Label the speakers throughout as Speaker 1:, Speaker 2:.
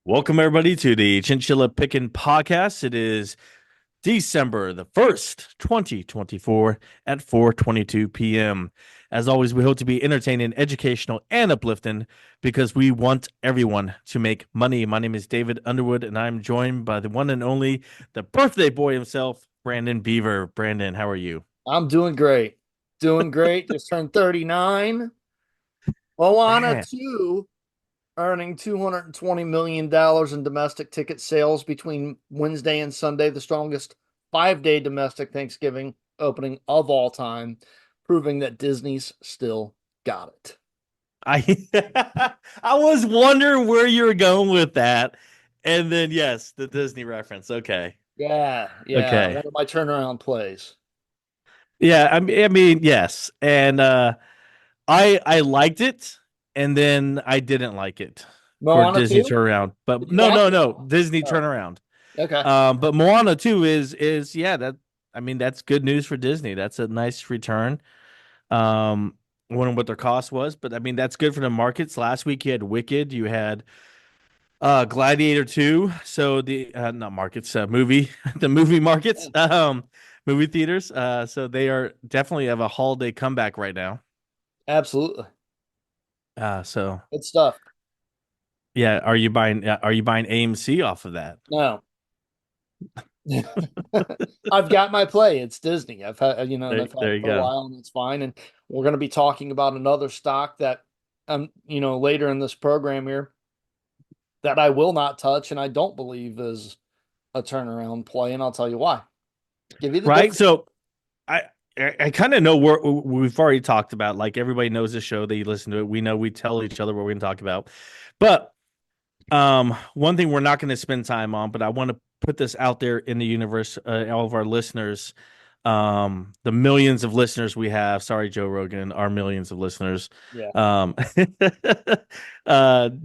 Speaker 1: Welcome everybody to the Chinchilla Pickin' Podcast. It is December the 1st, 2024 at 4:22 p.m. As always, we hope to be entertaining, educational, and uplifting because we want everyone to make money. My name is David Underwood, and I'm joined by the one and only, the birthday boy himself, Brandon Beaver. Brandon, how are you?
Speaker 2: I'm doing great. Doing great. Just turned 39. Moana
Speaker 1: Man,
Speaker 2: 2 earning $220 million in domestic ticket sales between Wednesday and Sunday, the strongest 5-day domestic Thanksgiving opening of all time, proving that Disney's still got it.
Speaker 1: I I was wondering where you were going with that. And then yes, the Disney reference. Okay.
Speaker 2: Yeah,
Speaker 1: Okay.
Speaker 2: one of my turnaround plays.
Speaker 1: Yeah, I mean, yes. And I liked it and then I didn't like it for
Speaker 2: Moana
Speaker 1: Disney
Speaker 2: 2?
Speaker 1: turnaround. But
Speaker 2: Did you
Speaker 1: no,
Speaker 2: watch
Speaker 1: no,
Speaker 2: it?
Speaker 1: no. Disney
Speaker 2: Oh,
Speaker 1: turnaround.
Speaker 2: okay.
Speaker 1: But Moana 2 is yeah, that I mean that's good news for Disney. That's a nice return. I wonder what their cost was, but I mean that's good for the markets. Last week you had Wicked, you had Gladiator 2, so the not markets, movie, the movie markets, movie theaters. So they are definitely have a holiday comeback right now.
Speaker 2: Absolutely.
Speaker 1: So
Speaker 2: Good stuff.
Speaker 1: yeah, are you buying AMC off of that?
Speaker 2: No. I've got my play. It's Disney. And
Speaker 1: There,
Speaker 2: I've had
Speaker 1: there
Speaker 2: it
Speaker 1: you
Speaker 2: for a
Speaker 1: go.
Speaker 2: while and it's fine. And we're going to be talking about another stock that, later in this program here that I will not touch and I don't believe is a turnaround play. And I'll tell you why. Give you the
Speaker 1: Right.
Speaker 2: difference.
Speaker 1: So I I kind of know where we've already talked about. Like everybody knows the show. They listen to it. We know we tell each other what we're going to talk about. But one thing we're not going to spend time on, but I want to put this out there in the universe, all of our listeners, the millions of listeners we have. Sorry, Joe Rogan, our millions of listeners.
Speaker 2: Yeah.
Speaker 1: Um,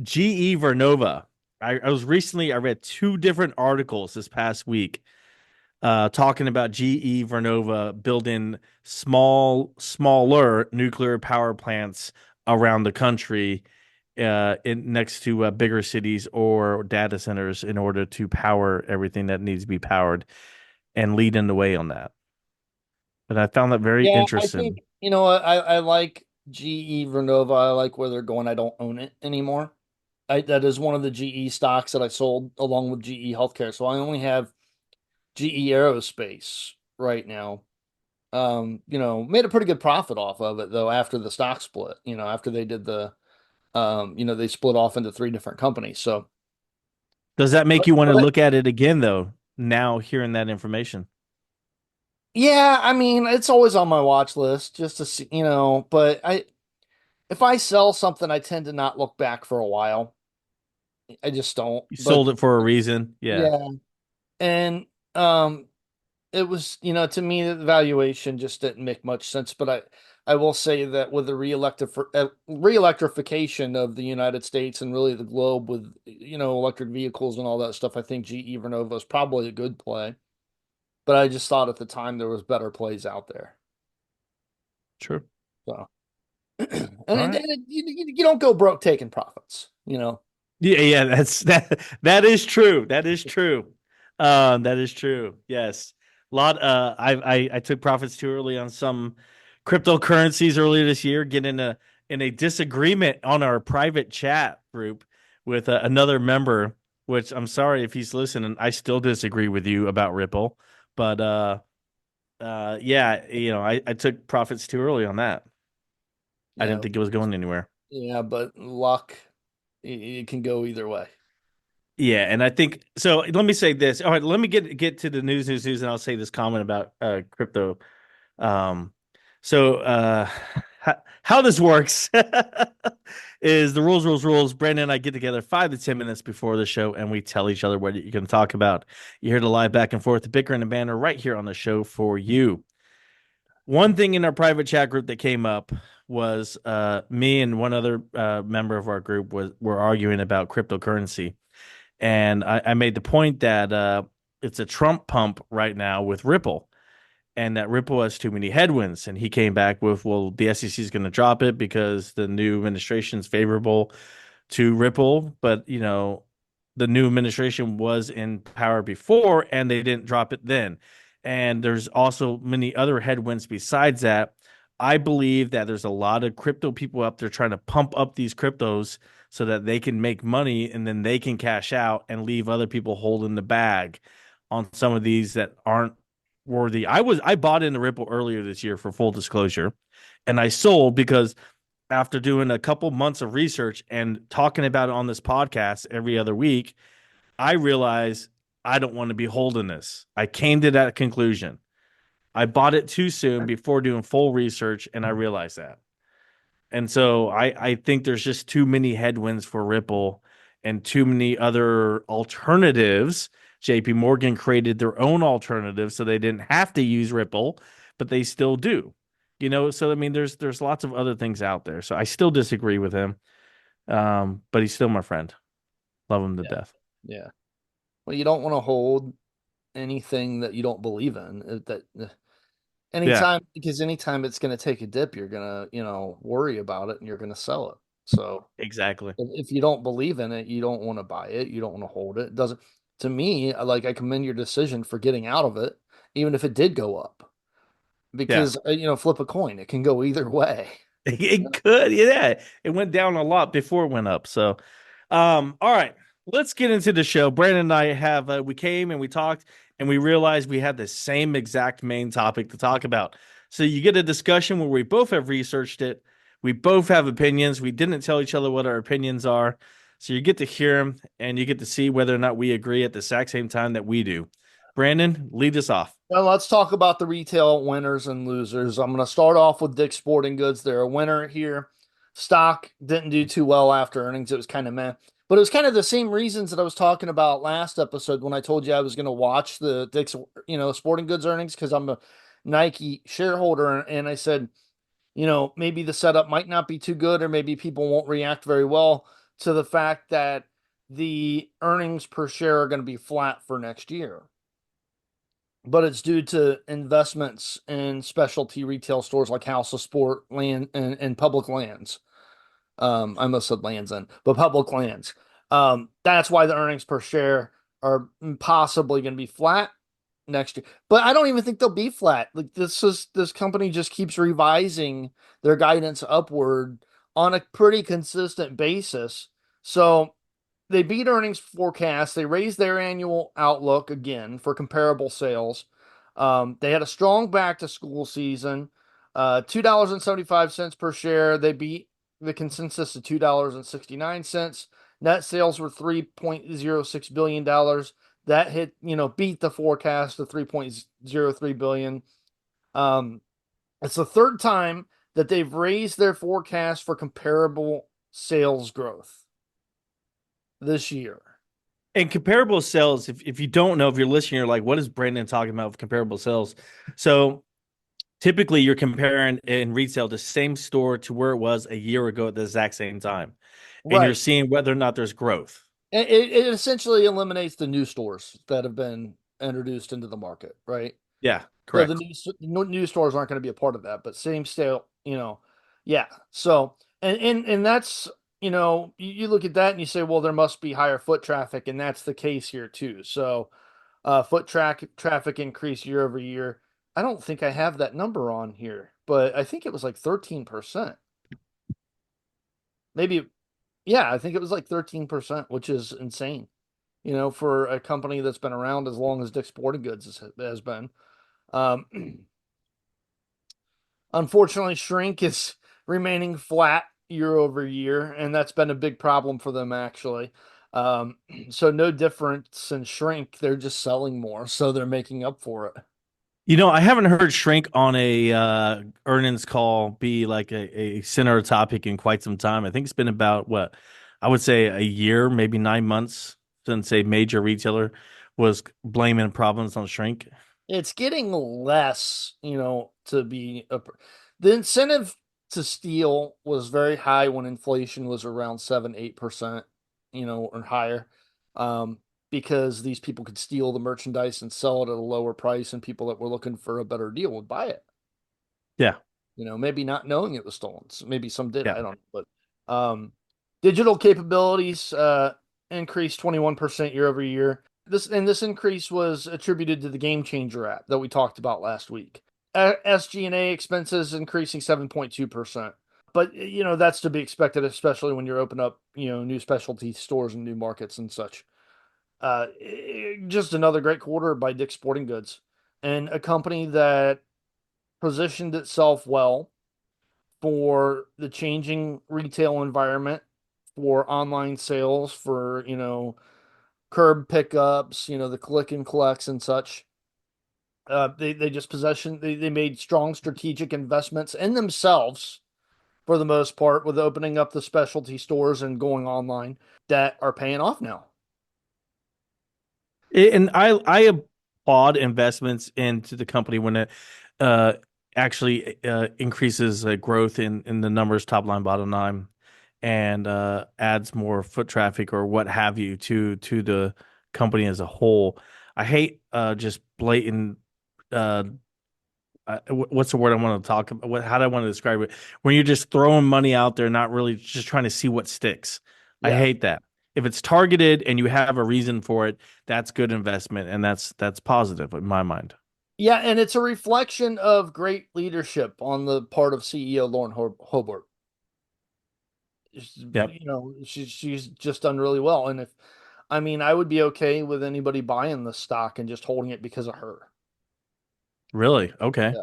Speaker 1: GE Vernova. I read two different articles this past week talking about GE Vernova building smaller nuclear power plants around the country next to bigger cities or data centers in order to power everything that needs to be powered and leading the way on that. And I found that very
Speaker 2: Yeah. I think,
Speaker 1: interesting.
Speaker 2: I like GE Vernova. I like where they're going. I don't own it anymore. That is one of the GE stocks that I sold along with GE Healthcare. So I only have GE Aerospace right now. Made a pretty good profit off of it though after the stock split, after they did they split off into three different companies. So,
Speaker 1: Does that make
Speaker 2: but,
Speaker 1: you want to
Speaker 2: but
Speaker 1: look at it again, though, now hearing that information?
Speaker 2: yeah, I mean, it's always on my watch list just to see, but if I sell something, I tend to not look back for a while. I just don't.
Speaker 1: You
Speaker 2: But
Speaker 1: sold it for a reason. Yeah.
Speaker 2: yeah, and um, it was, to me, the valuation just didn't make much sense. But I will say that with the re-electrification of the United States and really the globe with, electric vehicles and all that stuff, I think GE Vernova is probably a good play. But I just thought at the time there was better plays out there.
Speaker 1: True.
Speaker 2: So,
Speaker 1: All right.
Speaker 2: you don't go broke taking profits.
Speaker 1: Yeah, yeah, that is true. That is true. That is true. Yes. I took profits too early on some cryptocurrencies earlier this year, getting in a disagreement on our private chat group with another member, which I'm sorry if he's listening. I still disagree with you about Ripple, but yeah, I took profits too early on that. I didn't
Speaker 2: Yeah,
Speaker 1: think it was going anywhere.
Speaker 2: yeah, but luck, it can go either way.
Speaker 1: Yeah, and I think so. Let me say this. All right, let me get to the news, and I'll say this comment about crypto. Um, so how this works is the rules. Brandon and I get together 5 to 10 minutes before the show, and we tell each other what you're going to talk about. You hear the live back and forth, the bicker and the banner, right here on the show for you. One thing in our private chat group that came up was me and one other member of our group were arguing about cryptocurrency. And I made the point that it's a Trump pump right now with Ripple, and that Ripple has too many headwinds. And he came back with, well, the SEC is going to drop it because the new administration is favorable to Ripple. But, the new administration was in power before and they didn't drop it then. And there's also many other headwinds besides that. I believe that there's a lot of crypto people up there trying to pump up these cryptos so that they can make money and then they can cash out and leave other people holding the bag on some of these that aren't worthy. I bought into Ripple earlier this year for full disclosure, and I sold because after doing a couple months of research and talking about it on this podcast every other week, I realized I don't want to be holding this. I came to that conclusion. I bought it too soon before doing full research, and I realized that. And so I think there's just too many headwinds for Ripple and too many other alternatives. JP Morgan created their own alternative so they didn't have to use Ripple, but they still do. So I mean there's lots of other things out there. So I still disagree with him. But he's still my friend. Love him to
Speaker 2: Yeah.
Speaker 1: death.
Speaker 2: Yeah. Well, you don't want to hold anything that you don't believe in.
Speaker 1: Yeah,
Speaker 2: Anytime it's going to take a dip, you're going to, worry about it and you're going to sell it. So
Speaker 1: exactly.
Speaker 2: if you don't believe in it, you don't want to buy it. You don't want to hold it. It doesn't, to me, I commend your decision for getting out of it, even if it did go up,
Speaker 1: Yeah.
Speaker 2: because, flip a coin. It can go either way.
Speaker 1: It could, yeah. It went down a lot before it went up. So, all right, let's get into the show. Brandon and I have we came and we talked and we realized we had the same exact main topic to talk about. So you get a discussion where we both have researched it, we both have opinions. We didn't tell each other what our opinions are, so you get to hear them and you get to see whether or not we agree at the exact same time that we do. Brandon, lead us off.
Speaker 2: Well, let's talk about the retail winners and losers. I'm going to start off with Dick's Sporting Goods. They're a winner here. Stock didn't do too well after earnings. It was kind of meh. But it was kind of the same reasons that I was talking about last episode when I told you I was going to watch the Dick's, Sporting Goods earnings because I'm a Nike shareholder. And I said, maybe the setup might not be too good, or maybe people won't react very well to the fact that the earnings per share are going to be flat for next year, but it's due to investments in specialty retail stores like House of Sport, land, and public lands. I almost said Lands End, but public lands. That's why the earnings per share are possibly going to be flat next year. But I don't even think they'll be flat. Like this company just keeps revising their guidance upward on a pretty consistent basis. So they beat earnings forecasts. They raised their annual outlook again for comparable sales. They had a strong back to school season. $2.75 per share. They beat the consensus to $2.69. Net sales were $3.06 billion. That hit, beat the forecast to $3.03 billion. It's the third time that they've raised their forecast for comparable sales growth this year.
Speaker 1: And comparable sales, if you don't know, if you're listening, you're like, what is Brandon talking about with comparable sales? So typically you're comparing in retail the same store to where it was a year ago at the exact same time. And you're
Speaker 2: Right.
Speaker 1: seeing whether or not there's growth.
Speaker 2: It essentially eliminates the new stores that have been introduced into the market, right?
Speaker 1: Yeah,
Speaker 2: So the
Speaker 1: correct.
Speaker 2: new stores aren't going to be a part of that, but same scale, yeah. So and that's you look at that and you say, well, there must be higher foot traffic, and that's the case here too. So foot traffic increase year over year. I don't think I have that number on here, but I think it was like 13%. Maybe, yeah, I think it was like 13%, which is insane. For a company that's been around as long as Dick's Sporting Goods has been. Um, Unfortunately, shrink is remaining flat year over year, and that's been a big problem for them actually. So no difference in shrink. They're just selling more, so they're making up for it.
Speaker 1: I haven't heard shrink on a earnings call be like a center topic in quite some time. I think it's been about what I would say a year, maybe 9 months since a major retailer was blaming problems on shrink.
Speaker 2: It's getting less, to be the incentive to steal was very high when inflation was around 7-8%, or higher. Um, because these people could steal the merchandise and sell it at a lower price, and people that were looking for a better deal would buy it.
Speaker 1: Yeah,
Speaker 2: Maybe not knowing it was stolen. Maybe some did,
Speaker 1: yeah.
Speaker 2: I don't know. But digital capabilities, increased 21% year over year. This increase was attributed to the Game Changer app that we talked about last week. SG&A expenses increasing 7.2%. But that's to be expected, especially when you're opening up new specialty stores and new markets and such. Just another great quarter by Dick's Sporting Goods, and a company that positioned itself well for the changing retail environment, for online sales, for curb pickups, the click and collects and such. They just they made strong strategic investments in themselves for the most part, with opening up the specialty stores and going online, that are paying off now.
Speaker 1: And I applaud investments into the company when it uh, actually increases growth in the numbers, top line, bottom line, and adds more foot traffic or what have you to the company as a whole. I hate just blatant. Uh, what's the word I want to talk about? How do I want to describe it? When you're just throwing money out there, not really just trying to see what sticks. I
Speaker 2: Yeah.
Speaker 1: hate that. If it's targeted and you have a reason for it, that's good investment, and that's positive in my mind.
Speaker 2: Yeah, and it's a reflection of great leadership on the part of CEO Lauren Hobart.
Speaker 1: Yep.
Speaker 2: She's just done really well. And I would be okay with anybody buying the stock and just holding it because of her.
Speaker 1: Really? Okay.
Speaker 2: Yeah.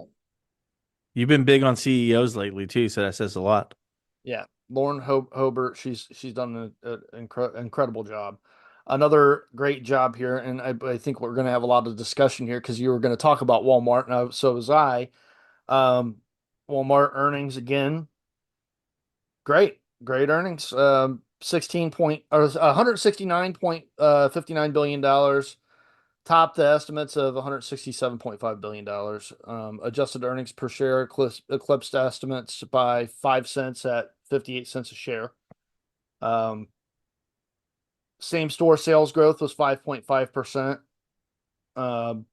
Speaker 1: You've been big on CEOs lately too, so that says a lot.
Speaker 2: Yeah, Lauren Hobart, she's done an incredible job. Another great job here, and I think we're going to have a lot of discussion here because you were going to talk about Walmart, and so was I. Um, Walmart earnings again, great earnings. 16 point or 169.59 billion dollars, topped the estimates of 167.5 billion dollars. Adjusted earnings per share eclipsed estimates by 5 cents at 58 cents a share. Um, Same store sales growth was 5.5%. Um,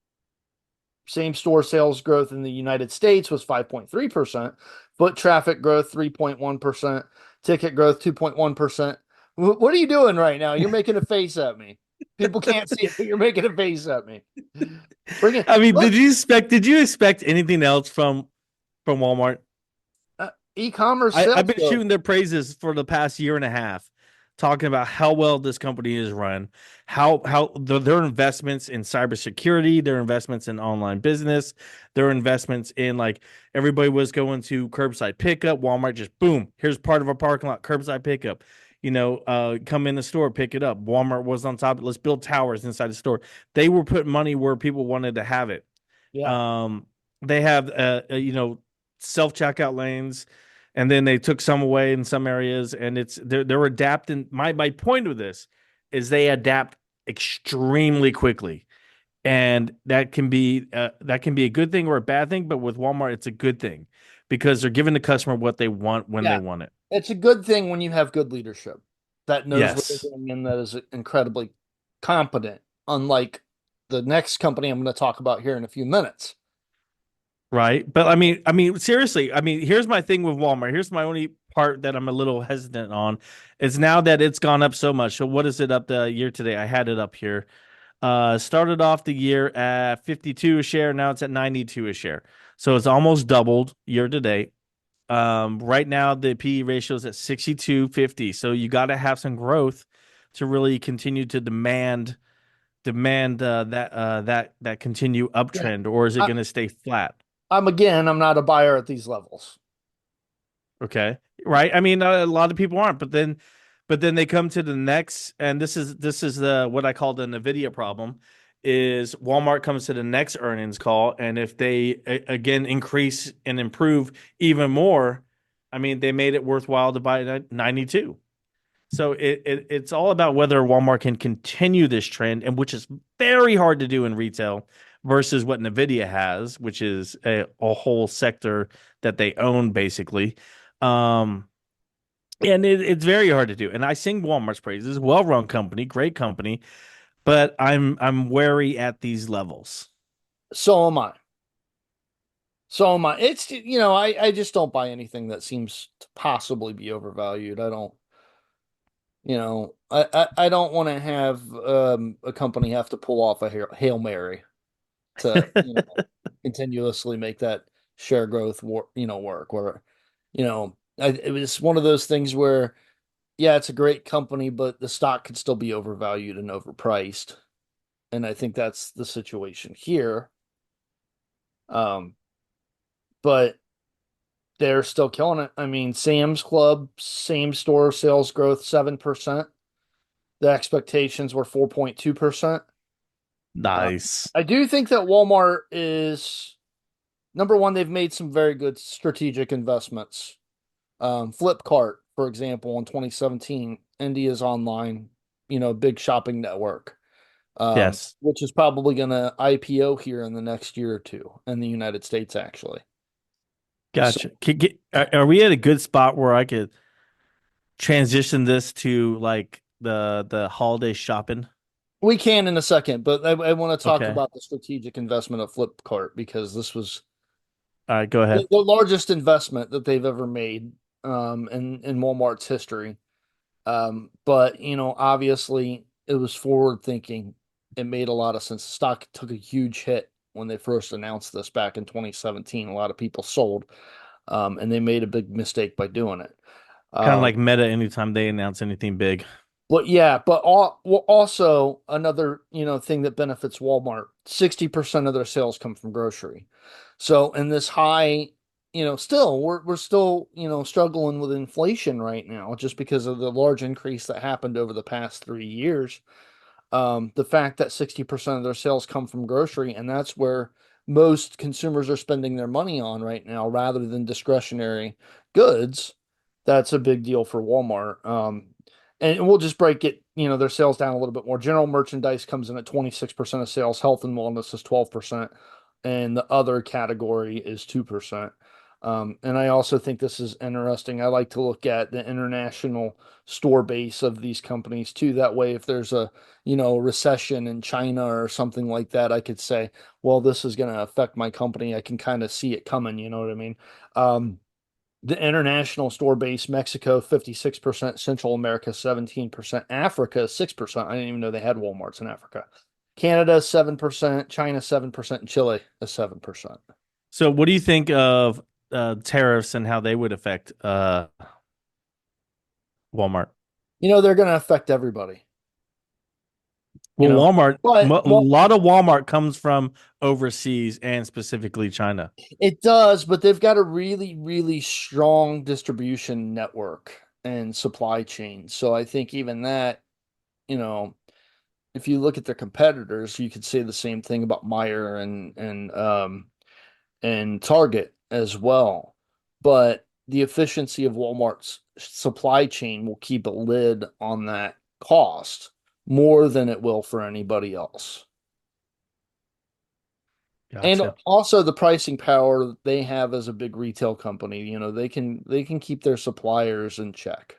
Speaker 2: Same store sales growth in the United States was 5.3%. Foot traffic growth 3.1%. Ticket growth 2.1%. What are you doing right now? You're making a face at me. People can't see it, but you're making a face at me. Bring it.
Speaker 1: I mean,
Speaker 2: Look,
Speaker 1: did you expect anything else from Walmart?
Speaker 2: e-commerce
Speaker 1: I've
Speaker 2: sales
Speaker 1: been
Speaker 2: growth.
Speaker 1: shooting their praises for the past year and a half, talking about how well this company is run, how their investments in cybersecurity, their investments in online business, their investments in like everybody was going to curbside pickup. Walmart just boom, here's part of our parking lot, curbside pickup. Come in the store, pick it up. Walmart was on top. Let's build towers inside the store. They were putting money where people wanted to have it.
Speaker 2: Yeah.
Speaker 1: Um, they have self checkout lanes, and then they took some away in some areas, and they're adapting. My point of this is they adapt extremely quickly, and that can be a good thing or a bad thing. But with Walmart, it's a good thing because they're giving the customer what they want when they
Speaker 2: Yeah.
Speaker 1: want it.
Speaker 2: It's a good thing when you have good leadership that knows what they're
Speaker 1: Yes.
Speaker 2: doing and that is incredibly competent, unlike the next company I'm going to talk about here in a few minutes.
Speaker 1: Right. But seriously, here's my thing with Walmart. Here's my only part that I'm a little hesitant on is now that it's gone up so much. So what is it up the year today? I had it up here. Started off the year at 52 a share. Now it's at 92 a share. So it's almost doubled year to date. Right now the PE ratio is at 62.50. So you got to have some growth to really continue to demand that continue
Speaker 2: Yeah.
Speaker 1: uptrend, or is it
Speaker 2: I,
Speaker 1: going to stay flat?
Speaker 2: I'm not a buyer at these levels.
Speaker 1: Okay. Right. I mean, a lot of people aren't, but then they come to the next, and this is the what I call the Nvidia problem, is Walmart comes to the next earnings call, and if they again increase and improve even more, I mean, they made it worthwhile to buy it at 92. So it's all about whether Walmart can continue this trend, and which is very hard to do in retail versus what Nvidia has, which is a whole sector that they own basically. Um, and it's very hard to do. And I sing Walmart's praises, well-run company, great company, but I'm wary at these levels.
Speaker 2: So am I. So am I. It's, I just don't buy anything that seems to possibly be overvalued. I don't. I don't want to have a company have to pull off a Hail Mary to, continuously make that share growth work where, it was one of those things where, yeah, it's a great company, but the stock could still be overvalued and overpriced. And I think that's the situation here. Um, but they're still killing it. I mean, Sam's Club, same store sales growth, 7%. The expectations were 4.2%.
Speaker 1: Nice.
Speaker 2: I do think that Walmart is number one, they've made some very good strategic investments. Flipkart, for example, in 2017, India's online, big shopping network,
Speaker 1: Yes.
Speaker 2: which is probably going to IPO here in the next year or two in the United States, actually. So
Speaker 1: Gotcha. Are we at a good spot where I could transition this to like the holiday shopping?
Speaker 2: we can in a second, but I want to talk
Speaker 1: Okay.
Speaker 2: about the strategic investment of Flipkart because this was
Speaker 1: All right, go ahead.
Speaker 2: the largest investment that they've ever made in Walmart's history. But obviously it was forward thinking. It made a lot of sense. The stock took a huge hit when they first announced this back in 2017. A lot of people sold, and they made a big mistake by doing it.
Speaker 1: Kind of
Speaker 2: Um,
Speaker 1: like Meta anytime they announce anything big.
Speaker 2: but yeah, well, also another thing that benefits Walmart, 60% of their sales come from grocery. So in this high, still we're still struggling with inflation right now just because of the large increase that happened over the past 3 years. The fact that 60% of their sales come from grocery, and that's where most consumers are spending their money on right now rather than discretionary goods, that's a big deal for Walmart. And we'll just break it, their sales down a little bit more. General merchandise comes in at 26% of sales, health and wellness is 12%, and the other category is 2%. And I also think this is interesting. I like to look at the international store base of these companies too. That way, if there's a recession in China or something like that, I could say, well, this is going to affect my company. I can kind of see it coming. You know what I mean? Um, the international store base, Mexico, 56%, Central America, 17%, Africa, 6%. I didn't even know they had Walmarts in Africa. Canada, 7%, China, 7%, and Chile is 7%.
Speaker 1: So what do you think of tariffs and how they would affect Walmart?
Speaker 2: They're going to affect everybody,
Speaker 1: Well, Walmart,
Speaker 2: but
Speaker 1: a
Speaker 2: well,
Speaker 1: lot of Walmart comes from overseas and specifically China.
Speaker 2: it does, but they've got a really, really strong distribution network and supply chain. So I think even that, you know, if you look at their competitors, you could say the same thing about Meyer and Target as well. But the efficiency of Walmart's supply chain will keep a lid on that cost more than it will for anybody else. And
Speaker 1: Gotcha.
Speaker 2: also the pricing power they have as a big retail company, they can keep their suppliers in check.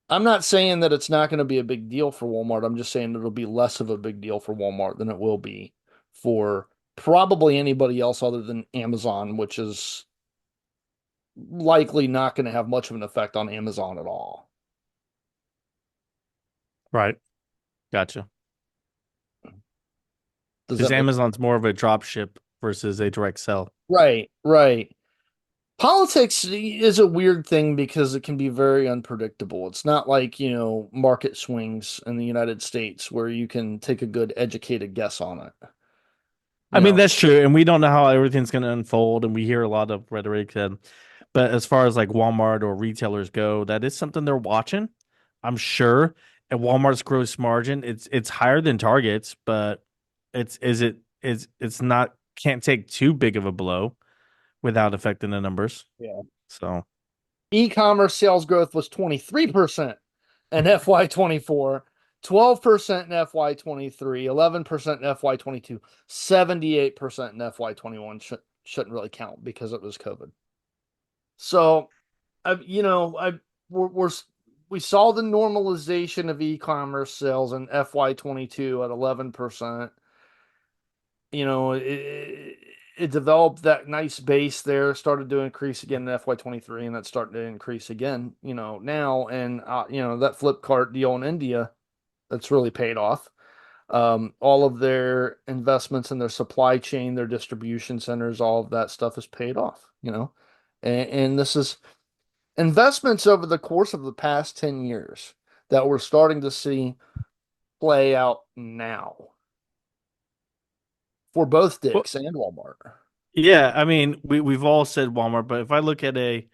Speaker 2: I'm not saying that it's not going to be a big deal for Walmart. I'm just saying it'll be less of a big deal for Walmart than it will be for probably anybody else other than Amazon, which is likely not going to have much of an effect on Amazon at all.
Speaker 1: Right. Gotcha.
Speaker 2: Does
Speaker 1: Because
Speaker 2: that make
Speaker 1: Amazon's more of a drop ship versus a direct sell.
Speaker 2: right, right. Politics is a weird thing because it can be very unpredictable. It's not like, market swings in the United States where you can take a good educated guess on it.
Speaker 1: I
Speaker 2: You
Speaker 1: mean,
Speaker 2: know,
Speaker 1: that's true. And we don't know how everything's going to unfold. And we hear a lot of rhetoric. But as far as like Walmart or retailers go, that is something they're watching, I'm sure. And Walmart's gross margin, it's higher than Target's, but it's not can't take too big of a blow without affecting the numbers.
Speaker 2: yeah.
Speaker 1: So
Speaker 2: E-commerce sales growth was 23% in FY24, 12% in FY23, 11% in FY22, 78% in FY21 shouldn't really count because it was COVID. So, I you know, I we're we saw the normalization of e-commerce sales in FY22 at 11%. You know, it developed that nice base there, started to increase again in FY23, and that's starting to increase again, now. And, that Flipkart deal in India, that's really paid off. All of their investments in their supply chain, their distribution centers, all of that stuff is paid off. And this is investments over the course of the past 10 years that we're starting to see play out now for both
Speaker 1: Well,
Speaker 2: Dick's and Walmart.
Speaker 1: yeah, I mean, we've all said Walmart, but if I look at a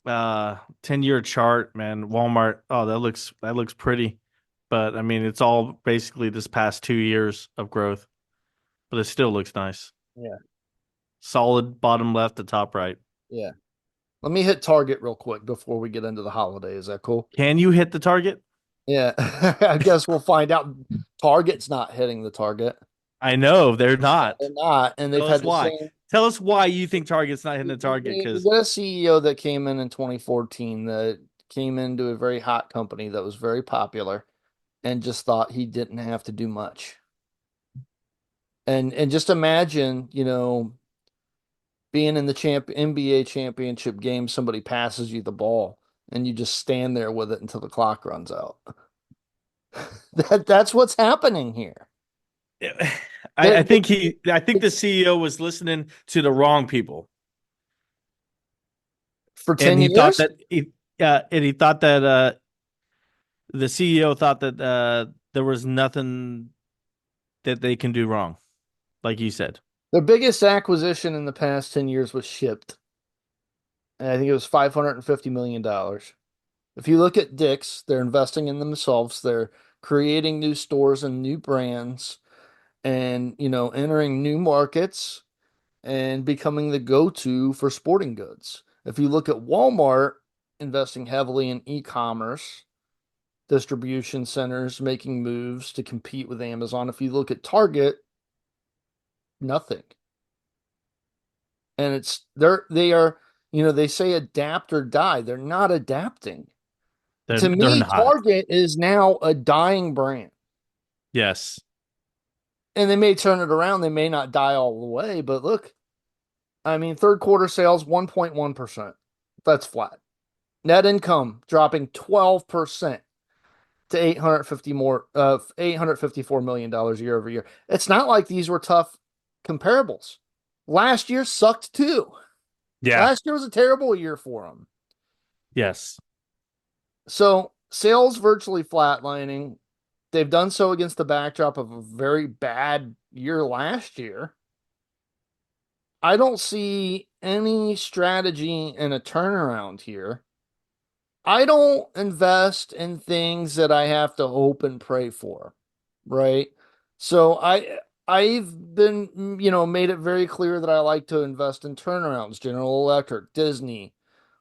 Speaker 1: 10-year chart, man, Walmart, oh, that looks pretty. But I mean, it's all basically this past 2 years of growth, but it still looks nice.
Speaker 2: Yeah.
Speaker 1: Solid bottom left to top right.
Speaker 2: Yeah. Let me hit Target real quick before we get into the holiday. Is that cool?
Speaker 1: Can you hit the target?
Speaker 2: Yeah. I guess we'll find out. Target's not hitting the target.
Speaker 1: I know they're not.
Speaker 2: They're not. And they've
Speaker 1: Tell us
Speaker 2: had the
Speaker 1: why.
Speaker 2: same.
Speaker 1: Tell us why you think Target's not hitting the target.
Speaker 2: We
Speaker 1: Because
Speaker 2: got a CEO that came in 2014 that came into a very hot company that was very popular and just thought he didn't have to do much. And just imagine, being in the NBA championship game, somebody passes you the ball and you just stand there with it until the clock runs out. That's what's happening here.
Speaker 1: I think the CEO was listening to the wrong people,
Speaker 2: For
Speaker 1: and
Speaker 2: 10
Speaker 1: he thought
Speaker 2: years.
Speaker 1: that he thought that the CEO thought that there was nothing that they can do wrong, like you said.
Speaker 2: Their biggest acquisition in the past 10 years was Shipped. And I think it was $550 million. If you look at Dick's, they're investing in themselves. They're creating new stores and new brands and, entering new markets and becoming the go-to for sporting goods. If you look at Walmart, investing heavily in e-commerce, distribution centers, making moves to compete with Amazon. If you look at Target, nothing. And they are, they say adapt or die. They're not adapting. To
Speaker 1: They're
Speaker 2: me,
Speaker 1: not.
Speaker 2: Target is now a dying brand.
Speaker 1: Yes.
Speaker 2: And they may turn it around. They may not die all the way, but look, I mean, third quarter sales 1.1%. That's flat. Net income dropping 12% to 854 million dollars year over year. It's not like these were tough comparables. Last year sucked too.
Speaker 1: Yeah.
Speaker 2: Last year was a terrible year for them.
Speaker 1: Yes.
Speaker 2: So sales virtually flatlining. They've done so against the backdrop of a very bad year last year. I don't see any strategy in a turnaround here. I don't invest in things that I have to hope and pray for, right? So I've been, made it very clear that I like to invest in turnarounds, General Electric, Disney,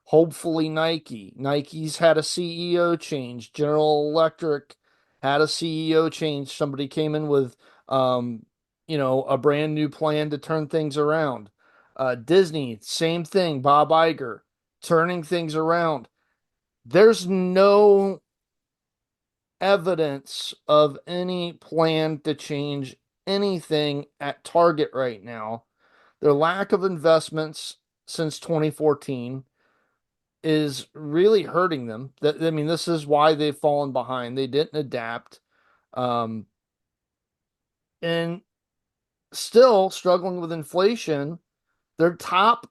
Speaker 2: hopefully Nike. Nike's had a CEO change. General Electric had a CEO change. Somebody came in with a brand new plan to turn things around. Disney, same thing. Bob Iger turning things around. There's no evidence of any plan to change anything at Target right now. Their lack of investments since 2014 is really hurting them. I mean, this is why they've fallen behind. They didn't adapt. Um, and still struggling with inflation. Their top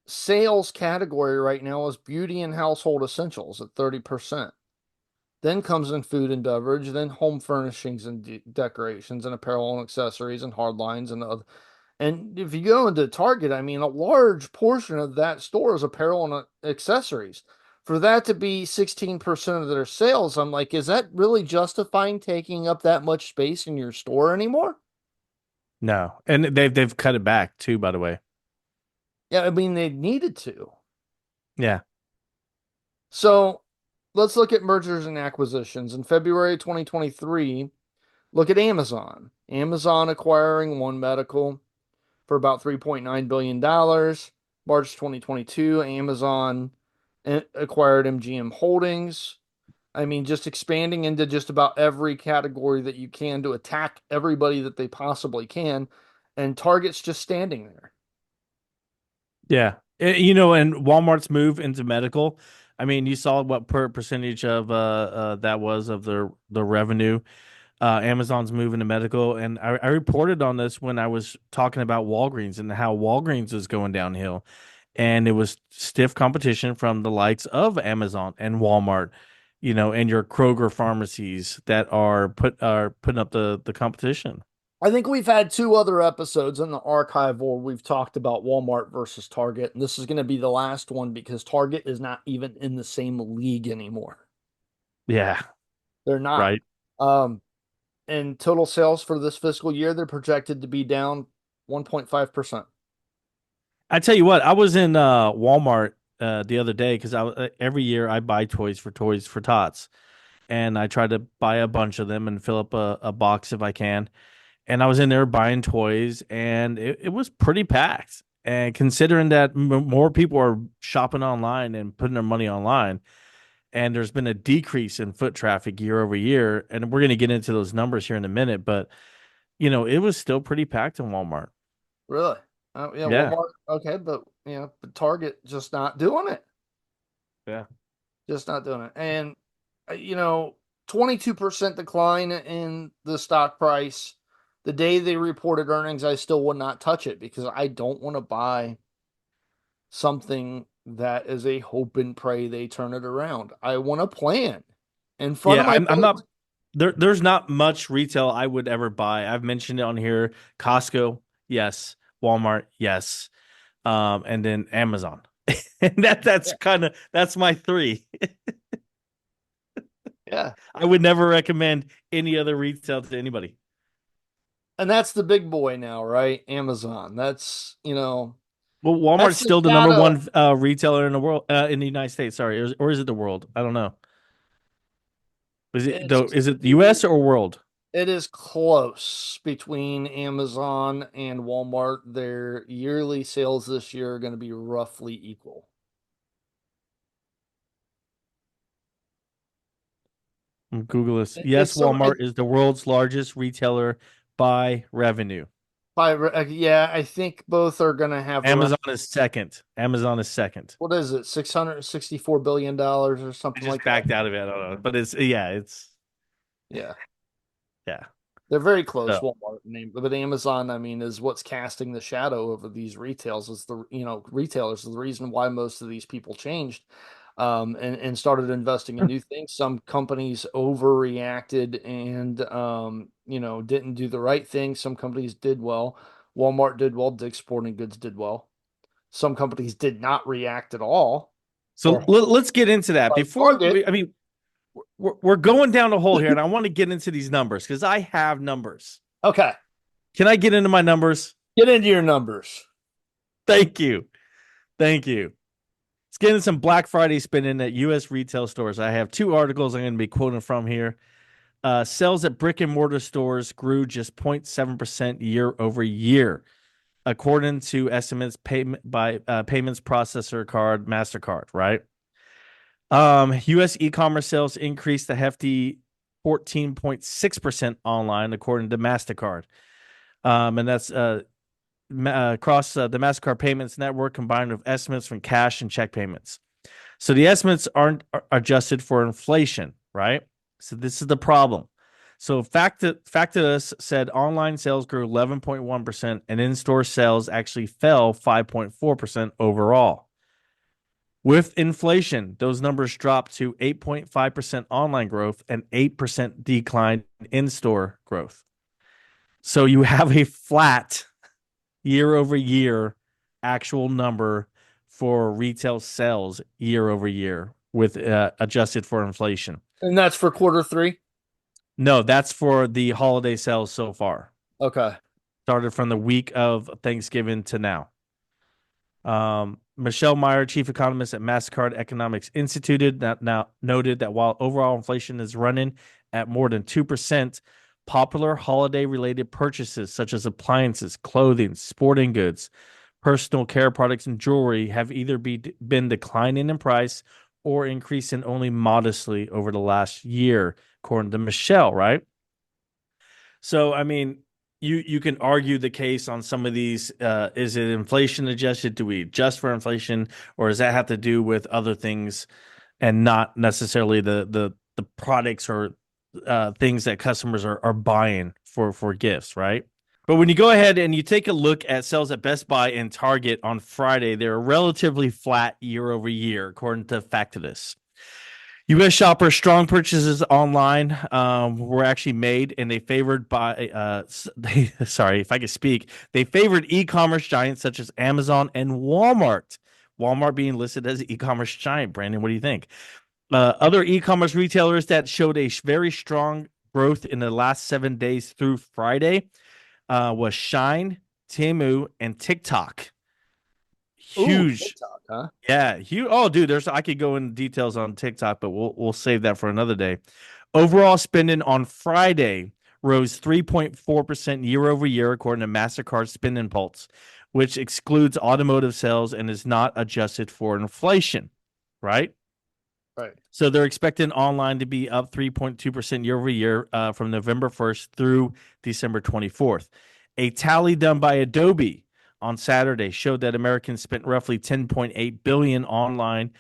Speaker 2: sales category right now is beauty and household essentials at 30%. Then comes in food and beverage, then home furnishings and decorations and apparel and accessories and hard lines and other. And if you go into Target, I mean, a large portion of that store is apparel and accessories. For that to be 16% of their sales, I'm like, is that really justifying taking up that much space in your store anymore?
Speaker 1: No. And they've cut it back too, by the way.
Speaker 2: Yeah, I mean, they needed to.
Speaker 1: Yeah.
Speaker 2: So let's look at mergers and acquisitions. In February 2023, look at Amazon. Amazon acquiring One Medical for about $3.9 billion. March 2022, Amazon acquired MGM Holdings. I mean, just expanding into just about every category that you can to attack everybody that they possibly can. and Target's just standing there.
Speaker 1: Yeah. You know, and Walmart's move into medical. I mean, you saw what percentage of that was of the revenue. Amazon's move into medical, and I reported on this when I was talking about Walgreens and how Walgreens was going downhill, and it was stiff competition from the likes of Amazon and Walmart, you know, and your Kroger pharmacies that are putting up the competition.
Speaker 2: I think we've had two other episodes in the archive where we've talked about Walmart versus Target, and this is going to be the last one because Target is not even in the same league anymore.
Speaker 1: Yeah,
Speaker 2: They're not.
Speaker 1: right.
Speaker 2: Um, and total sales for this fiscal year, they're projected to be down 1.5%.
Speaker 1: I tell you what, I was in Walmart the other day because every year I buy Toys for Tots, and I try to buy a bunch of them and fill up a box if I can. And I was in there buying toys, and it was pretty packed. And considering that more people are shopping online and putting their money online, and there's been a decrease in foot traffic year over year, and we're going to get into those numbers here in a minute, but you know, it was still pretty packed in Walmart.
Speaker 2: Really? Yeah,
Speaker 1: Yeah,
Speaker 2: Walmart, okay, but but Target just not doing it.
Speaker 1: yeah.
Speaker 2: Just not doing it. And uh, you know, 22% decline in the stock price. The day they reported earnings, I still would not touch it because I don't want to buy something that is a hope and pray they turn it around. I want a plan in front
Speaker 1: Yeah,
Speaker 2: of my
Speaker 1: I'm
Speaker 2: face.
Speaker 1: not there's not much retail I would ever buy. I've mentioned it on here. Costco, yes. Walmart, yes. And then Amazon. And that's
Speaker 2: Yeah.
Speaker 1: kind of that's my three.
Speaker 2: Yeah.
Speaker 1: I would never recommend any other retail to anybody.
Speaker 2: And that's the big boy now, right? Amazon.
Speaker 1: Well,
Speaker 2: That's
Speaker 1: Walmart's
Speaker 2: the
Speaker 1: still the number
Speaker 2: shadow.
Speaker 1: one retailer in the world in the United States. Sorry, or is it the world? I don't know. Is it though?
Speaker 2: It's
Speaker 1: Is it the U.S. or world?
Speaker 2: It is close between Amazon and Walmart. Their yearly sales this year are going to be roughly equal.
Speaker 1: Google this. Yes,
Speaker 2: It's so
Speaker 1: Walmart is the world's largest retailer by revenue.
Speaker 2: yeah, I think both are going to have around,
Speaker 1: Amazon is second. Amazon is second.
Speaker 2: what is it, $664 billion or
Speaker 1: I
Speaker 2: something
Speaker 1: just
Speaker 2: like that.
Speaker 1: backed out of it. I don't know, but it's yeah, it's
Speaker 2: Yeah.
Speaker 1: yeah.
Speaker 2: They're very close,
Speaker 1: So
Speaker 2: Walmart name, but Amazon, I mean, is what's casting the shadow over these retails is retailers is the reason why most of these people changed, and started investing in new things. Some companies overreacted and didn't do the right thing. Some companies did well. Walmart did well. Dick's Sporting Goods did well. Some companies did not react at all.
Speaker 1: so
Speaker 2: Or
Speaker 1: let's get into that
Speaker 2: like
Speaker 1: before.
Speaker 2: Target.
Speaker 1: I mean, we're going down the hole here, and I want to get into these numbers because I have numbers.
Speaker 2: Okay,
Speaker 1: Can I get into my numbers?
Speaker 2: get into your numbers.
Speaker 1: Thank you. Thank you. Let's get into some Black Friday spending at U.S. retail stores. I have two articles I'm going to be quoting from here. Sales at brick and mortar stores grew just 0.7% year over year, according to estimates payment by payments processor card Mastercard. Right. U.S. e-commerce sales increased a hefty 14.6% online, according to Mastercard. And that's across the Mastercard payments network combined with estimates from cash and check payments. So the estimates aren't adjusted for inflation, right? So this is the problem. So Factus said online sales grew 11.1% and in-store sales actually fell 5.4% overall. With inflation, those numbers dropped to 8.5% online growth and 8% decline in store growth. So you have a flat year over year actual number for retail sales year over year with adjusted for inflation.
Speaker 2: And that's for quarter 3.
Speaker 1: No, that's for the holiday sales so far.
Speaker 2: Okay.
Speaker 1: Started from the week of Thanksgiving to now. Michelle Meyer, chief economist at Mastercard Economics Institute, now noted that while overall inflation is running at more than 2%, popular holiday-related purchases such as appliances, clothing, sporting goods, personal care products, and jewelry have either been declining in price or increasing only modestly over the last year, according to Michelle, right? So, I mean, you can argue the case on some of these. Is it inflation adjusted? Do we adjust for inflation, or does that have to do with other things and not necessarily the products or things that customers are buying for gifts, right? But when you go ahead and you take a look at sales at Best Buy and Target on Friday, they're relatively flat year over year, according to Factivus. U.S. shoppers' strong purchases online were actually made, and they favored by sorry if I could speak. They favored e-commerce giants such as Amazon and Walmart. Walmart being listed as an e-commerce giant. Brandon, what do you think? Other e-commerce retailers that showed a very strong growth in the last 7 days through Friday was Shine, Temu, and TikTok.
Speaker 2: Ooh,
Speaker 1: Huge.
Speaker 2: TikTok, huh?
Speaker 1: Yeah, huge. Oh, dude, I could go into details on TikTok, but we'll save that for another day. Overall spending on Friday rose 3.4% year over year, according to MasterCard Spending Pulse, which excludes automotive sales and is not adjusted for inflation, right?
Speaker 2: Right.
Speaker 1: So they're expecting online to be up 3.2% year over year from November 1st through December 24th. A tally done by Adobe on Saturday showed that Americans spent roughly 10.8 billion online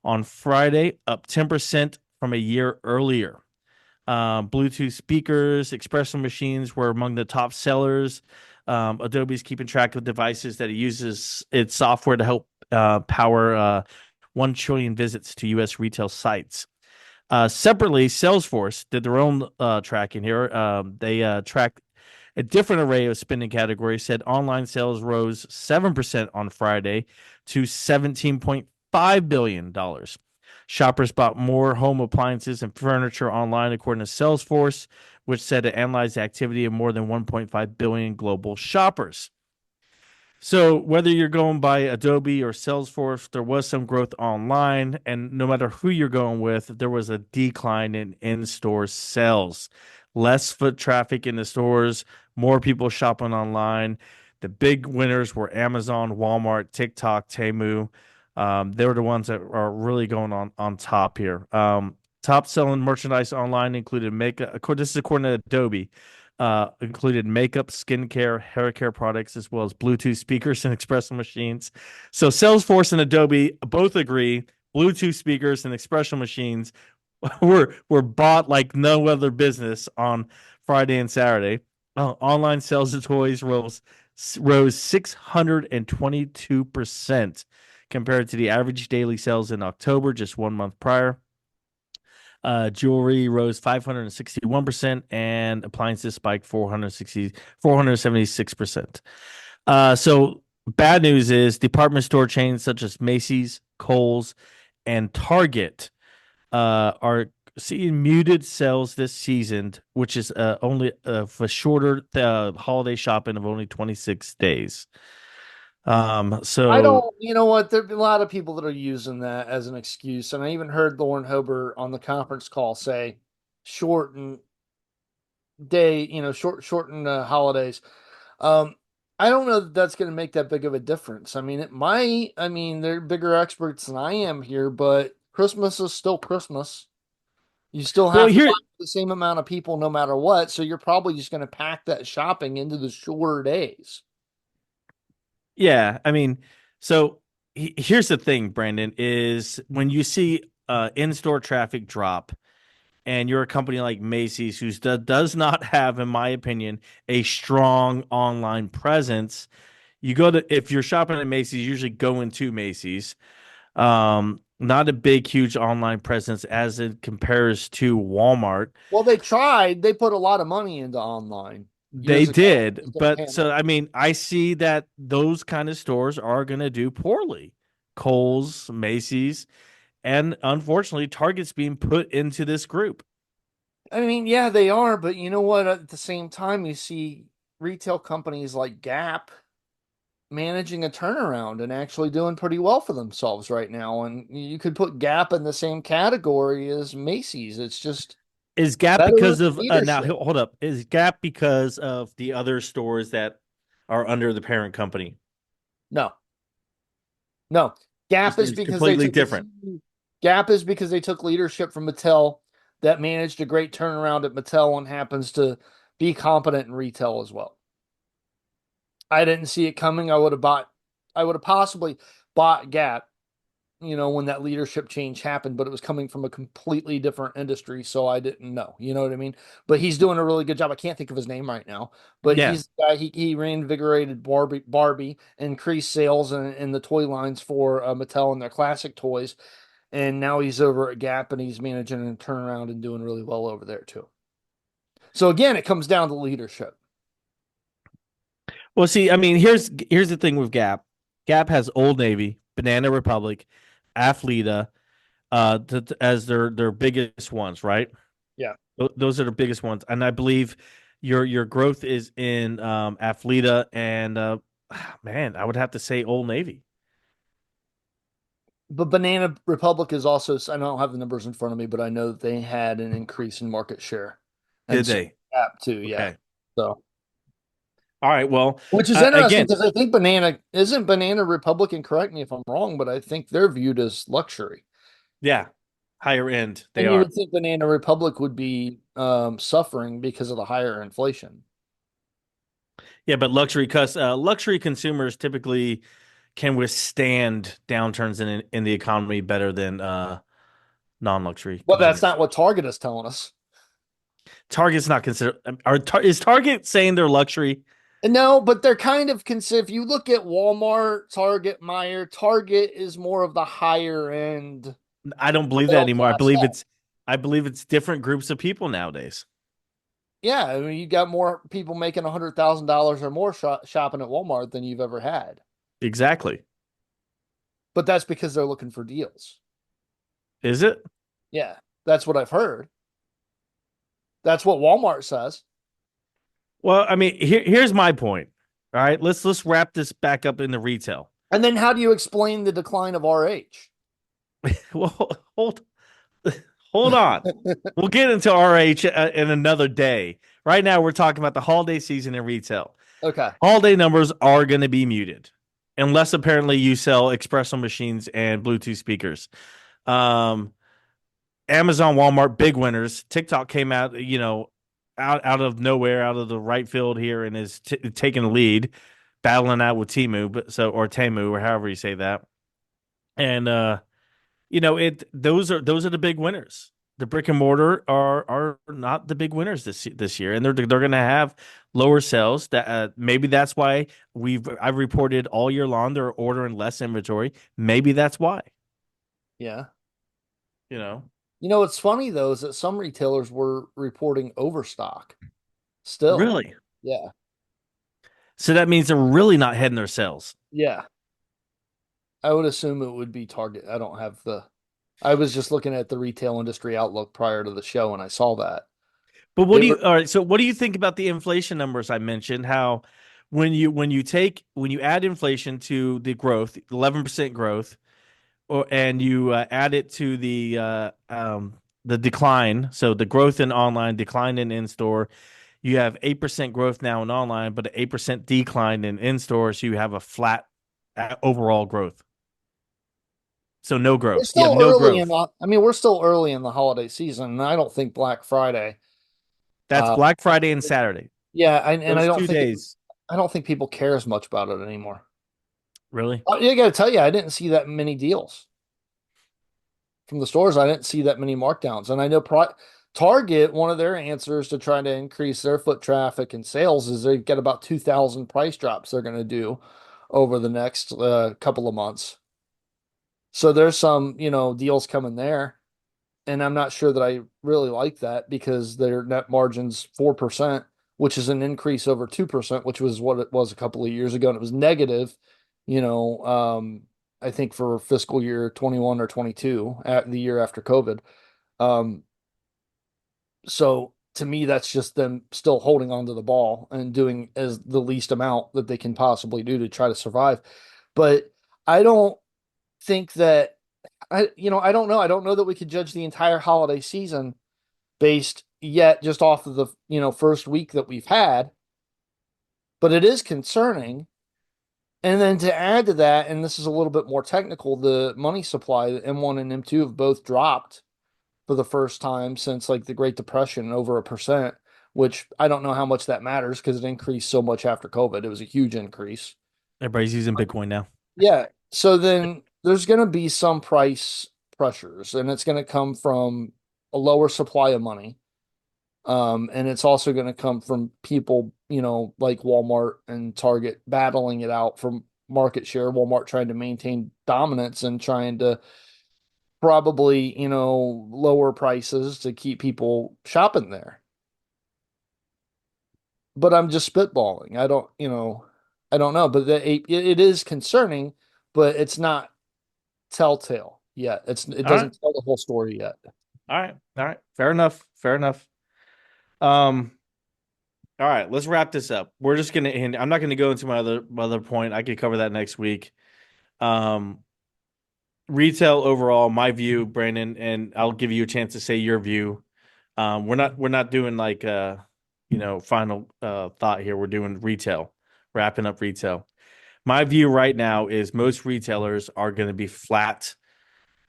Speaker 1: on Friday, up 10% from a year earlier. Bluetooth speakers, espresso machines were among the top sellers. Adobe's keeping track of devices that it uses its software to help power 1 trillion visits to U.S. retail sites. Separately, Salesforce did their own tracking here. They tracked a different array of spending categories, said online sales rose 7% on Friday to $17.5 billion. Shoppers bought more home appliances and furniture online, according to Salesforce, which said it analyzed the activity of more than 1.5 billion global shoppers. So whether you're going by Adobe or Salesforce, there was some growth online, and no matter who you're going with, there was a decline in in-store sales. Less foot traffic in the stores, more people shopping online. The big winners were Amazon, Walmart, TikTok, Temu. They were the ones that are really going on top here. Top selling merchandise online included makeup. This is according to Adobe. Included makeup, skincare, hair care products, as well as Bluetooth speakers and espresso machines. So Salesforce and Adobe both agree Bluetooth speakers and espresso machines were bought like no other business on Friday and Saturday. Online sales of toys rose 622% compared to the average daily sales in October, just 1 month prior. Jewelry rose 561%, and appliances spiked 476%. So bad news is department store chains such as Macy's, Kohl's, and Target are seeing muted sales this season, which is only for shorter holiday shopping of only 26 days. So
Speaker 2: I don't, you know what? There've been a lot of people that are using that as an excuse. And I even heard Lauren Hober on the conference call say, shorten day, shorten holidays. Um, I don't know that that's going to make that big of a difference. I mean, it might. I mean, they're bigger experts than I am here, but Christmas is still Christmas. You still
Speaker 1: well
Speaker 2: have to buy
Speaker 1: here
Speaker 2: the same amount of people no matter what. So you're probably just going to pack that shopping into the shorter days.
Speaker 1: Yeah, I mean, so here's the thing, Brandon, is when you see in-store traffic drop and you're a company like Macy's who does not have, in my opinion, a strong online presence, you go to if you're shopping at Macy's, you usually go into Macy's. Not a big, huge online presence as it compares to Walmart.
Speaker 2: Well, they tried. They put a lot of money into online
Speaker 1: They
Speaker 2: years ago.
Speaker 1: did,
Speaker 2: It just didn't
Speaker 1: but
Speaker 2: pan
Speaker 1: so
Speaker 2: out.
Speaker 1: I mean, I see that those kind of stores are going to do poorly. Kohl's, Macy's, and unfortunately, Target's being put into this group.
Speaker 2: I mean, yeah, they are, but you know what? At the same time, you see retail companies like Gap managing a turnaround and actually doing pretty well for themselves right now. And you could put Gap in the same category as Macy's. It's just
Speaker 1: Is Gap
Speaker 2: better
Speaker 1: because of now?
Speaker 2: leadership.
Speaker 1: Hold up. Is Gap because of the other stores that are under the parent company?
Speaker 2: No, no. Gap is
Speaker 1: It's
Speaker 2: because they
Speaker 1: completely
Speaker 2: took a
Speaker 1: different.
Speaker 2: Gap is because they took leadership from Mattel that managed a great turnaround at Mattel and happens to be competent in retail as well. I didn't see it coming. I would have possibly bought Gap, when that leadership change happened, but it was coming from a completely different industry, so I didn't know. You know what I mean? But he's doing a really good job. I can't think of his name right now, but
Speaker 1: Yeah.
Speaker 2: he's the guy. He reinvigorated Barbie, increased sales in the toy lines for Mattel and their classic toys, and now he's over at Gap and he's managing and turnaround and doing really well over there too. So again, it comes down to leadership.
Speaker 1: Well, see, I mean, here's the thing with Gap. Gap has Old Navy, Banana Republic, Athleta, as their biggest ones, right?
Speaker 2: Yeah.
Speaker 1: Those are the biggest ones, and I believe your growth is in Athleta and man, I would have to say Old Navy.
Speaker 2: But Banana Republic is also, I don't have the numbers in front of me, but I know that they had an increase in market share. And
Speaker 1: Did
Speaker 2: so
Speaker 1: they?
Speaker 2: Gap too, yeah.
Speaker 1: Okay.
Speaker 2: So,
Speaker 1: All right. Well,
Speaker 2: which is interesting
Speaker 1: again,
Speaker 2: because I think Banana Republic, and correct me if I'm wrong, but I think they're viewed as luxury.
Speaker 1: yeah, higher end they
Speaker 2: And you
Speaker 1: are.
Speaker 2: would think Banana Republic would be suffering because of the higher inflation.
Speaker 1: Yeah, but luxury consumers typically can withstand downturns in the economy better than non-luxury
Speaker 2: Well, that's
Speaker 1: consumers.
Speaker 2: not what Target is telling us.
Speaker 1: Target's not considered. Is Target saying they're luxury?
Speaker 2: No, but they're kind of if you look at Walmart, Target, Meijer, Target is more of the higher end
Speaker 1: I don't believe that
Speaker 2: middle
Speaker 1: anymore.
Speaker 2: class stuff.
Speaker 1: I believe it's different groups of people nowadays.
Speaker 2: Yeah, I mean, you got more people making $100,000 or more shopping at Walmart than you've ever had.
Speaker 1: Exactly.
Speaker 2: But that's because they're looking for deals.
Speaker 1: Is it?
Speaker 2: Yeah, that's what I've heard. That's what Walmart says.
Speaker 1: Well, I mean, here's my point. All right, let's wrap this back up into retail.
Speaker 2: And then how do you explain the decline of RH?
Speaker 1: Well, hold on. We'll get into RH in another day. Right now, we're talking about the holiday season in retail.
Speaker 2: Okay.
Speaker 1: Holiday numbers are going to be muted, unless apparently you sell espresso machines and Bluetooth speakers. Um, Amazon, Walmart, big winners. TikTok came out, out of nowhere, out of the right field here, and is taking the lead, battling out with Temu, or Temu, or however you say that. And those are the big winners. The brick and mortar are not the big winners this year, and they're going to have lower sales. That maybe that's why I've reported all year long they're ordering less inventory. Maybe that's why.
Speaker 2: Yeah.
Speaker 1: You know,
Speaker 2: What's funny though is that some retailers were reporting overstock still.
Speaker 1: really.
Speaker 2: Yeah.
Speaker 1: So that means they're really not heading their sales.
Speaker 2: Yeah. I would assume it would be Target. I was just looking at the retail industry outlook prior to the show and I saw that.
Speaker 1: But
Speaker 2: They were,
Speaker 1: all right, so what do you think about the inflation numbers I mentioned? How when you add inflation to the growth, 11% growth, and you add it to the decline, so the growth in online, decline in store, you have 8% growth now in online, but an 8% decline in store, so you have a flat overall growth. So no
Speaker 2: it's
Speaker 1: growth. You have
Speaker 2: still
Speaker 1: no
Speaker 2: early
Speaker 1: growth.
Speaker 2: we're still early in the holiday season, and I don't think Black Friday.
Speaker 1: That's
Speaker 2: Uh,
Speaker 1: Black Friday and Saturday.
Speaker 2: yeah, and
Speaker 1: Those 2 days.
Speaker 2: I don't think people care as much about it anymore.
Speaker 1: Really?
Speaker 2: I got to tell you, I didn't see that many deals from the stores. I didn't see that many markdowns, and I know Target. One of their answers to try to increase their foot traffic and sales is they've got about 2,000 price drops they're going to do over the next couple of months. So there's some, deals coming there. And I'm not sure that I really like that because their net margin's 4%, which is an increase over 2%, which was what it was a couple of years ago. And it was negative, you know, um, I think for fiscal year 21 or 22 at the year after COVID. Um, so to me, that's just them still holding onto the ball and doing as the least amount that they can possibly do to try to survive. But I don't think that I don't know. I don't know that we could judge the entire holiday season based yet just off of the, first week that we've had, but it is concerning. And then to add to that, and this is a little bit more technical, the money supply, the M1 and M2 have both dropped for the first time since like the Great Depression over 1%, which I don't know how much that matters because it increased so much after COVID. It was a huge increase.
Speaker 1: Everybody's using Bitcoin now.
Speaker 2: Yeah. So then there's going to be some price pressures, and it's going to come from a lower supply of money. And it's also going to come from people, like Walmart and Target battling it out for market share. Walmart trying to maintain dominance and trying to probably, lower prices to keep people shopping there. But I'm just spitballing. I don't know. But it is concerning, but it's not telltale yet. It
Speaker 1: All right.
Speaker 2: doesn't tell the whole story yet.
Speaker 1: All right. All right. Fair enough. Fair enough. Um, all right, let's wrap this up. We're just gonna end. I'm not gonna go into my other point. I could cover that next week. Um, Retail overall, my view, Brandon, and I'll give you a chance to say your view. We're not doing like final thought here. We're doing retail, wrapping up retail. My view right now is most retailers are going to be flat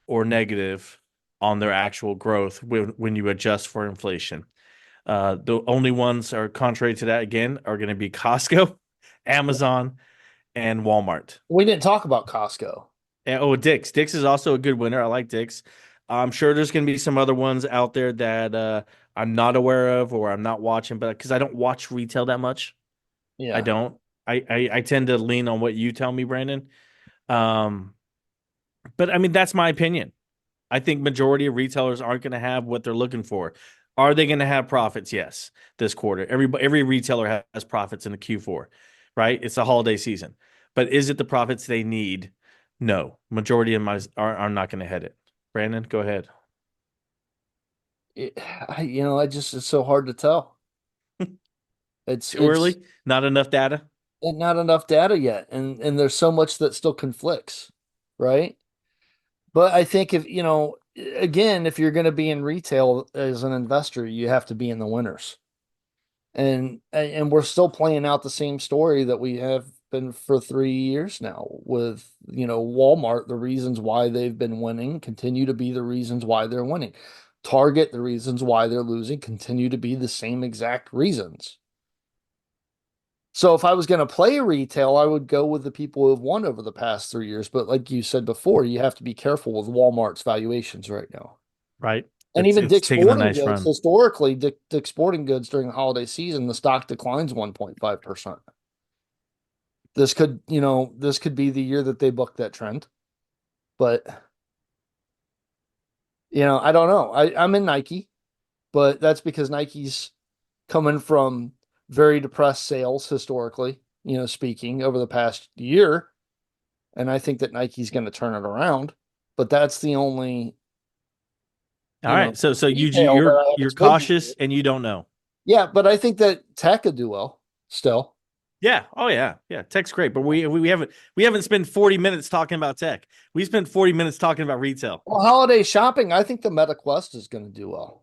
Speaker 1: or negative on their actual growth when you adjust for inflation. The only ones are contrary to that again are going to be Costco, Amazon, and Walmart.
Speaker 2: We didn't talk about Costco.
Speaker 1: And, oh, Dick's. Dick's is also a good winner. I like Dick's. I'm sure there's going to be some other ones out there that I'm not aware of or I'm not watching, but because I don't watch retail that much, I
Speaker 2: Yeah.
Speaker 1: don't. I tend to lean on what you tell me, Brandon. Um, but I mean, that's my opinion. I think majority of retailers aren't going to have what they're looking for. Are they going to have profits? Yes, this quarter. Every retailer has profits in the Q4, right? It's the holiday season. But is it the profits they need? No. Majority of my are not going to hit it. Brandon, go ahead.
Speaker 2: It's so hard to tell.
Speaker 1: Too
Speaker 2: It's
Speaker 1: early? Not enough data?
Speaker 2: not enough data yet, and there's so much that still conflicts, right? But I think again, if you're going to be in retail as an investor, you have to be in the winners. And we're still playing out the same story that we have been for 3 years now with, Walmart, the reasons why they've been winning continue to be the reasons why they're winning. Target, the reasons why they're losing continue to be the same exact reasons. So if I was going to play retail, I would go with the people who have won over the past 3 years. But like you said before, you have to be careful with Walmart's valuations right now.
Speaker 1: Right.
Speaker 2: And
Speaker 1: It's
Speaker 2: even
Speaker 1: it's
Speaker 2: Dick's
Speaker 1: taking a
Speaker 2: Sporting
Speaker 1: nice
Speaker 2: Goods,
Speaker 1: run.
Speaker 2: historically, Dick's Sporting Goods during the holiday season, the stock declines 1.5%. This could be the year that they buck that trend. But, I don't know. I'm in Nike, but that's because Nike's coming from very depressed sales historically, speaking over the past year. And I think that Nike's going to turn it around. But that's the only,
Speaker 1: All right. So
Speaker 2: retail that I have
Speaker 1: you're
Speaker 2: exposure
Speaker 1: cautious
Speaker 2: to.
Speaker 1: and you don't know.
Speaker 2: Yeah, but I think that tech could do well still.
Speaker 1: Yeah. Oh yeah. Yeah. Tech's great, but we haven't spent 40 minutes talking about tech. We spent 40 minutes talking about retail.
Speaker 2: Well, holiday shopping, I think the Meta Quest is going to do well.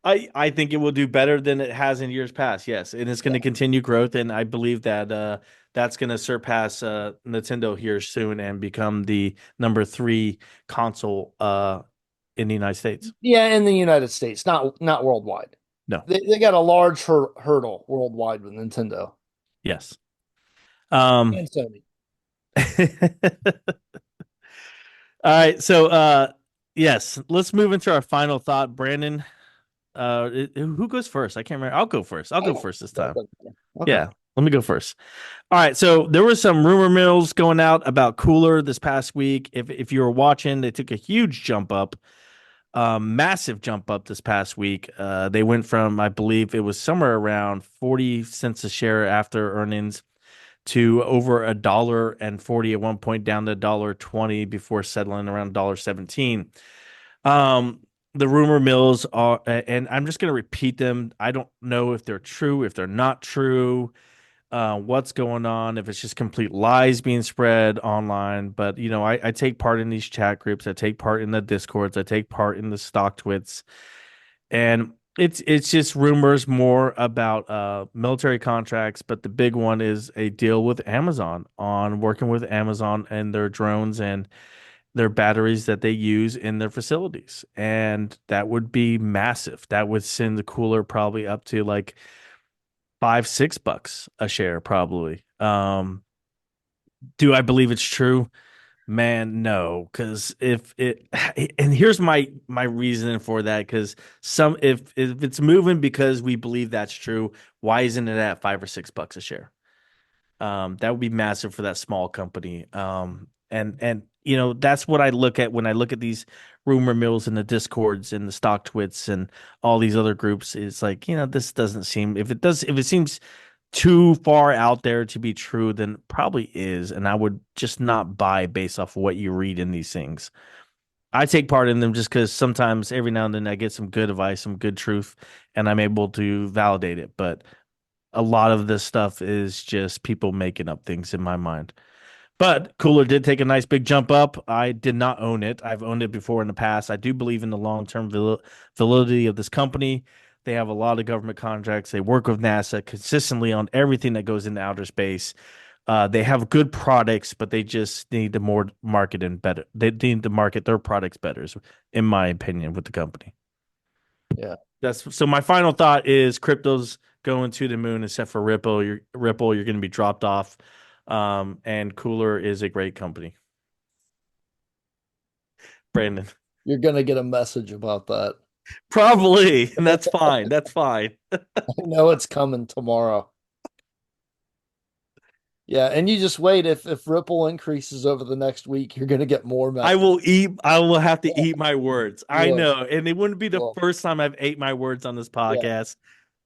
Speaker 1: I think it will do better than it has in years past. Yes, and it's going
Speaker 2: Yeah.
Speaker 1: to continue growth, and I believe that that's going to surpass Nintendo here soon and become the number 3 console in the United States.
Speaker 2: Yeah, in the United States, not worldwide.
Speaker 1: No.
Speaker 2: They got a large hurdle worldwide with Nintendo
Speaker 1: Yes. Um.
Speaker 2: and Sony.
Speaker 1: All right. So yes, let's move into our final thought, Brandon. Who goes first? I can't remember. I'll go first. I'll go first this time.
Speaker 2: Okay.
Speaker 1: Yeah, let me go first. All right, so there was some rumor mills going out about Cooler this past week. If you were watching, they took a huge jump up, massive jump up this past week. They went from, I believe it was somewhere around 40 cents a share after earnings to over $1.40 at one point, down to $1.20 before settling around $1.17. The rumor mills are, and I'm just going to repeat them. I don't know if they're true, if they're not true, what's going on, if it's just complete lies being spread online. But, I take part in these chat groups. I take part in the discords. I take part in the stock twits. And it's just rumors more about military contracts. But the big one is a deal with Amazon on working with Amazon and their drones their batteries that they use in their facilities. And that would be massive. That would send the cooler probably up to like $5, $6 a share, probably. Do I believe it's true? Man, no, because if it and here's my reasoning for that, because some if it's moving because we believe that's true, why isn't it at $5 or $6 a share? That would be massive for that small company. And that's what I look at when I look at these rumor mills and the discords and the stock twits and all these other groups. It's like, this doesn't seem, if it seems too far out there to be true, then probably is. And I would just not buy based off of what you read in these things. I take part in them just because sometimes every now and then I get some good advice, some good truth, and I'm able to validate it. But a lot of this stuff is just people making up things in my mind. But Cooler did take a nice big jump up. I did not own it. I've owned it before in the past. I do believe in the long term validity of this company. They have a lot of government contracts. They work with NASA consistently on everything that goes into outer space. They have good products, but they just need to more market and better. They need to market their products better, in my opinion, with the company.
Speaker 2: Yeah.
Speaker 1: That's so. My final thought is crypto's going to the moon, except for Ripple. You're going to be dropped off. And Cooler is a great company. Brandon,
Speaker 2: You're gonna get a message about that.
Speaker 1: probably, and that's fine. That's fine.
Speaker 2: I know it's coming tomorrow. Yeah, and you just wait. If Ripple increases over the next week, you're gonna get more
Speaker 1: I
Speaker 2: messages.
Speaker 1: will eat. I will have to
Speaker 2: Yeah,
Speaker 1: eat my words.
Speaker 2: you
Speaker 1: I
Speaker 2: will.
Speaker 1: know, and it wouldn't be the
Speaker 2: Well,
Speaker 1: first time I've ate my words on this
Speaker 2: yeah.
Speaker 1: podcast.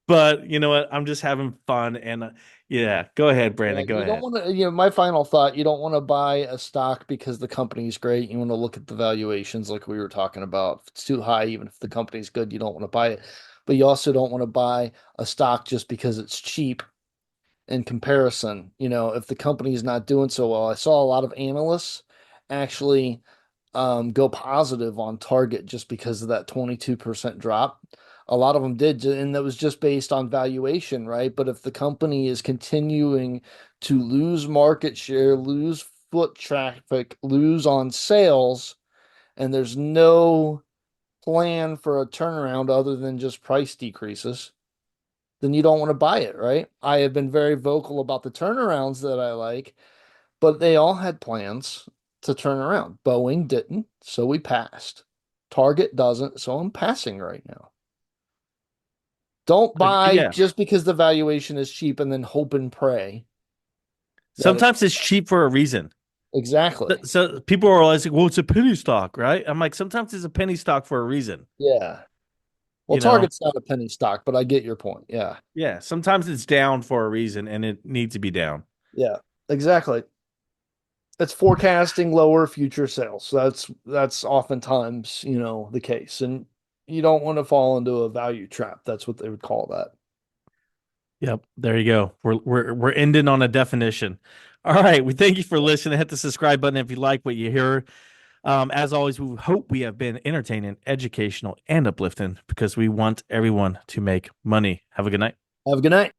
Speaker 1: But you know what? I'm just having fun, and yeah. Go ahead,
Speaker 2: Yeah,
Speaker 1: Brandon. Go
Speaker 2: you don't
Speaker 1: ahead.
Speaker 2: want to, my final thought, you don't want to buy a stock because the company's great. You want to look at the valuations like we were talking about. If it's too high, even if the company's good, you don't want to buy it. But you also don't want to buy a stock just because it's cheap in comparison. If the company's not doing so well, I saw a lot of analysts actually go positive on Target just because of that 22% drop. A lot of them did, and that was just based on valuation, right? But if the company is continuing to lose market share, lose foot traffic, lose on sales, and there's no plan for a turnaround other than just price decreases, then you don't want to buy it, right? I have been very vocal about the turnarounds that I like, but they all had plans to turn around. Boeing didn't, so we passed. Target doesn't, so I'm passing right now. Don't buy
Speaker 1: Yeah.
Speaker 2: just because the valuation is cheap and then hope and pray that it
Speaker 1: Sometimes it's cheap for a reason. So,
Speaker 2: exactly.
Speaker 1: so people are always like, "Well, it's a penny stock, right?" I'm like, sometimes it's a penny stock for a reason.
Speaker 2: Yeah. Well,
Speaker 1: You know,
Speaker 2: Target's not a penny stock, but I get your point. Yeah.
Speaker 1: yeah. Sometimes it's down for a reason, and it needs to be down.
Speaker 2: Yeah. Exactly. It's forecasting lower future sales. That's oftentimes, the case. And you don't want to fall into a value trap. That's what they would call that.
Speaker 1: Yep, there you go. We're ending on a definition. All right, we thank you for listening. Hit the subscribe button if you like what you hear. As always, we hope we have been entertaining, educational, and uplifting because we want everyone to make money. Have a good night.
Speaker 2: Have a good night.